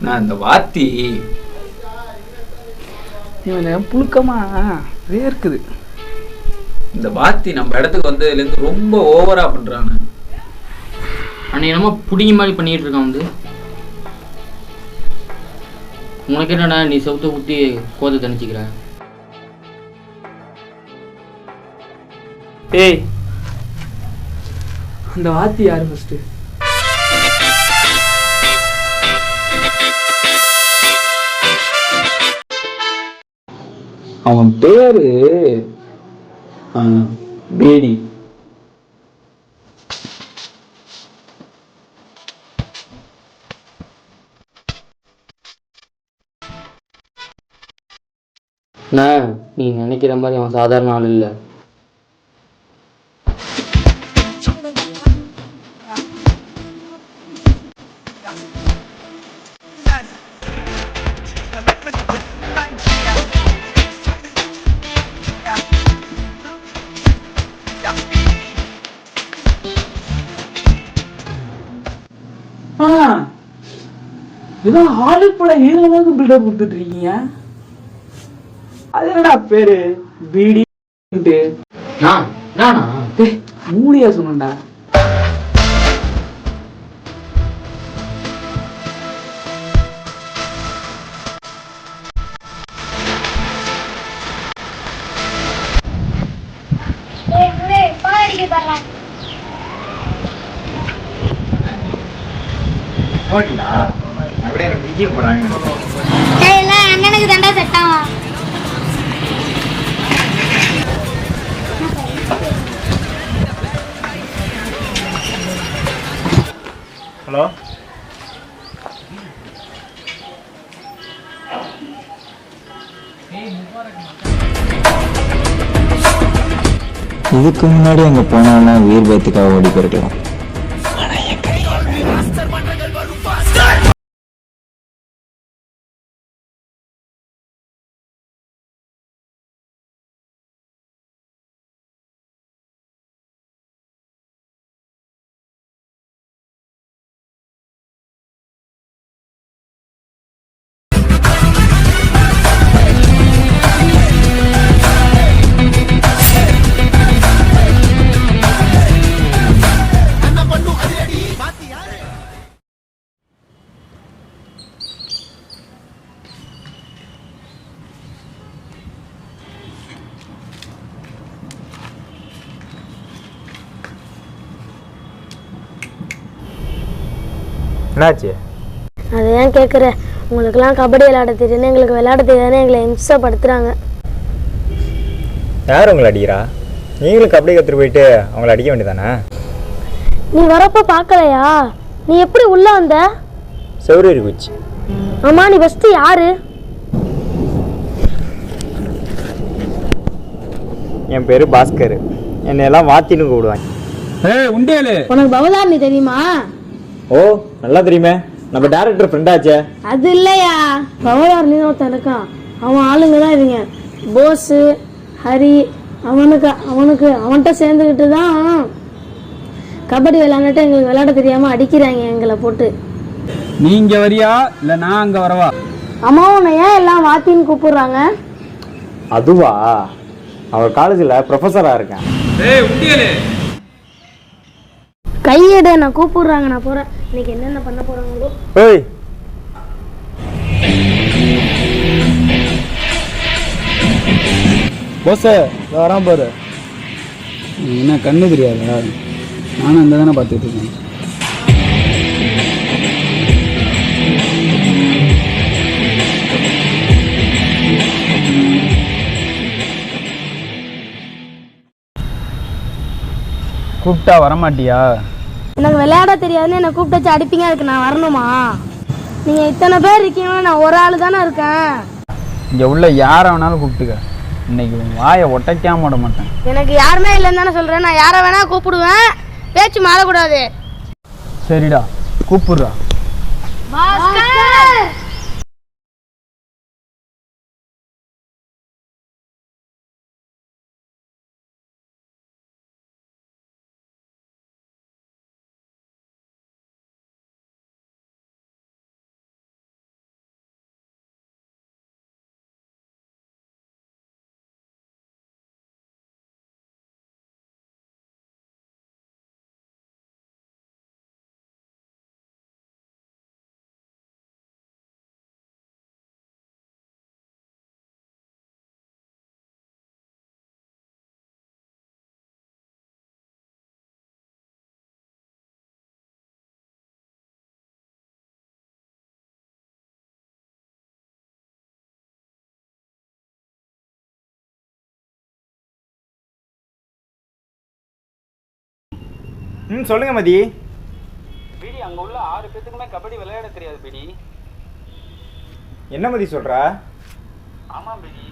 நான் இந்த வாத்தி இவன் புழுக்கமா வேர்க்குது. இந்த வாத்தி நம்ம இடத்துக்கு வந்ததுலேருந்து ரொம்ப ஓவரா பண்றானு. அன்னைக்கு என்னமோ புடிங்கி மாதிரி பண்ணிட்டு இருக்கான் வந்து. உனக்கு என்னடா நீ சவுத்த ஊற்றி கோதை தணிச்சிக்கிற? ஏய், அந்த வாத்தி யாரு ஃபர்ஸ்ட்? அவன் பேரு பேடி. நீ நினைக்கிற மாதிரி அவன் சாதாரண ஆள் இல்லை. இதான் ஹாலிவுட் படம் ஹீரோ அளவுக்கு பில்டப் கொடுத்துட்டு இருக்கீங்க. அது என்னடா பேரு பீடி? மூலியா சொன்னா. அண்ணனுக்கு தண்டா செட்டாவா? ஹலோ, இதுக்கு முன்னாடி அங்க போனா உயிர் பயத்துக்காக ஓடி போயிருக்கலாம். என்னாச்சு? அதை ஏன் கேட்குற? உங்களுக்குலாம் கபடி விளையாட தெரியுதுன்னு எங்களுக்கு விளையாட தெரியாதுன்னு எங்களை இம்சப்படுத்துகிறாங்க. யார் உங்களை அடிக்கிறா? நீங்களும் கபடி கற்றுட்டு போயிட்டு அவங்கள அடிக்க வேண்டியதானே? நீ வரப்போ பார்க்கலையா? நீ எப்படி உள்ளே வந்த? செவ்வரி போச்சு. ஆமாம், நீ ஃபஸ்ட்டு யாரு? என் பேர் பாஸ்கர். என்னை எல்லாம் வாத்தின்னு கூப்பிடுவாங்க. உனக்கு பவதாரணி தெரியுமா? ஓ, நல்லா தெரியுமே. நம்ம டைரக்டர் ஃப்ரெண்டாச்சே. அது இல்லையா, பவதாரணி ஒருத்தன் இருக்கான். அவன் ஆளுங்க தான் இவங்க. போஸு, ஹரி, அவன்கிட்ட சேர்ந்துக்கிட்டு தான் கபடி விளையாண்டுட்டு எங்களுக்கு விளையாட தெரியாம அடிக்கிறாங்க எங்களை போட்டு. நீங்க வரியா இல்ல நான் அங்க வரவா? அம்மா, உன்னை ஏன் எல்லாம் வாத்தின்னு கூப்பிடுறாங்க? அதுவா, அவர் காலேஜில் ப்ரொஃபஸராக இருக்கேன். கையெடு, நான் கூப்பிடுறாங்க, நான் போறேன். இன்னைக்கு என்னென்ன பண்ண போறாங்களோ. ஏய், போஸ வரான் பாரு. என்ன கண்ணு தெரியாதா? நானும் அந்த தானே பார்த்துட்டு இருக்கேன். கூப்பிட்டா வரமாட்டியா? எனக்கு விளையாட தெரியாதுன்னு என்னை கூப்பிட்டு வச்சு அடிப்பீங்க, அதுக்கு நான் வரணுமா? நீங்க இத்தனை பேர் இருக்கீங்கன்னா நான் ஒரு ஆள் தானே இருக்கேன். இங்க உள்ள யாரை வேணாலும் கூப்பிட்டுக்க. இன்னைக்கு வாயை ஒட்டைக்காம விட மாட்டேன். எனக்கு யாருமே இல்லைன்னு தானே சொல்றேன். நான் யாரை வேணா கூப்பிடுவேன், பேச்சு மாறக்கூடாது. சரிடா, கூப்பிடுறா. ம் சொல்லுங்க மதி. பிடி அங்க உள்ள 6 பேத்துக்குமே கபடி விளையாட தெரியாது பிடி. என்ன மதி சொல்ற? ஆமா பிடி.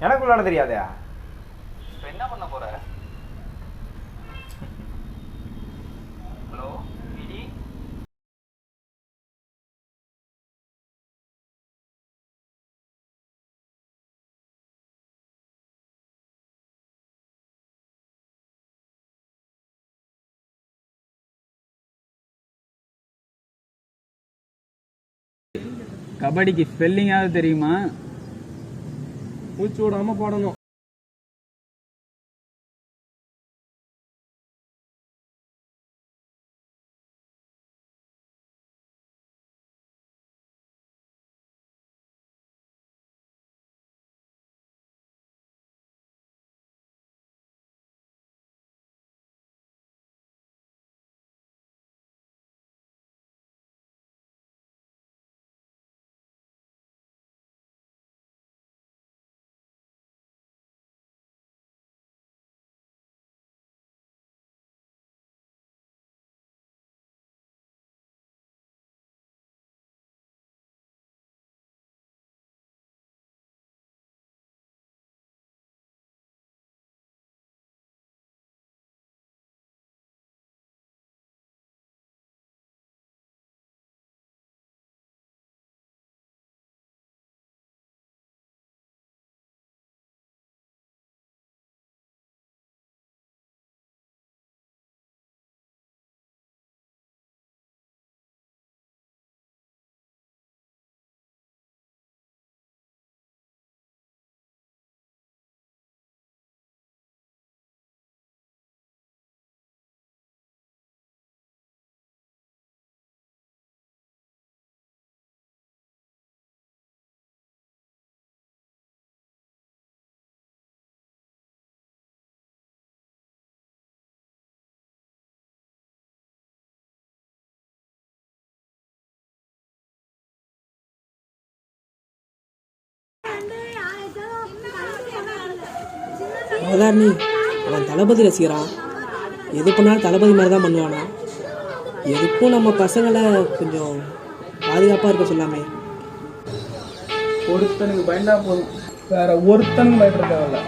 எனக்கு விளையாட தெரியாதா? இப்போ என்ன பண்ண போற? ஹலோ பிடி. கபடிக்கு ஸ்பெல்லிங்காவது தெரியுமா? மூச்சு விடாம போடணும். அவதாரணி அவன் தளபதி ரசிகரான். எது பண்ணாலும் தளபதி மாதிரி தான் பண்ணுவானா. எதுக்கும் நம்ம பசங்களை கொஞ்சம் பாதுகாப்பாக இருக்க சொல்லாமே. ஒருத்தனுக்கு பயந்தா போதும், வேற ஒருத்தனுக்கு பயப்பட தேவையில்ல.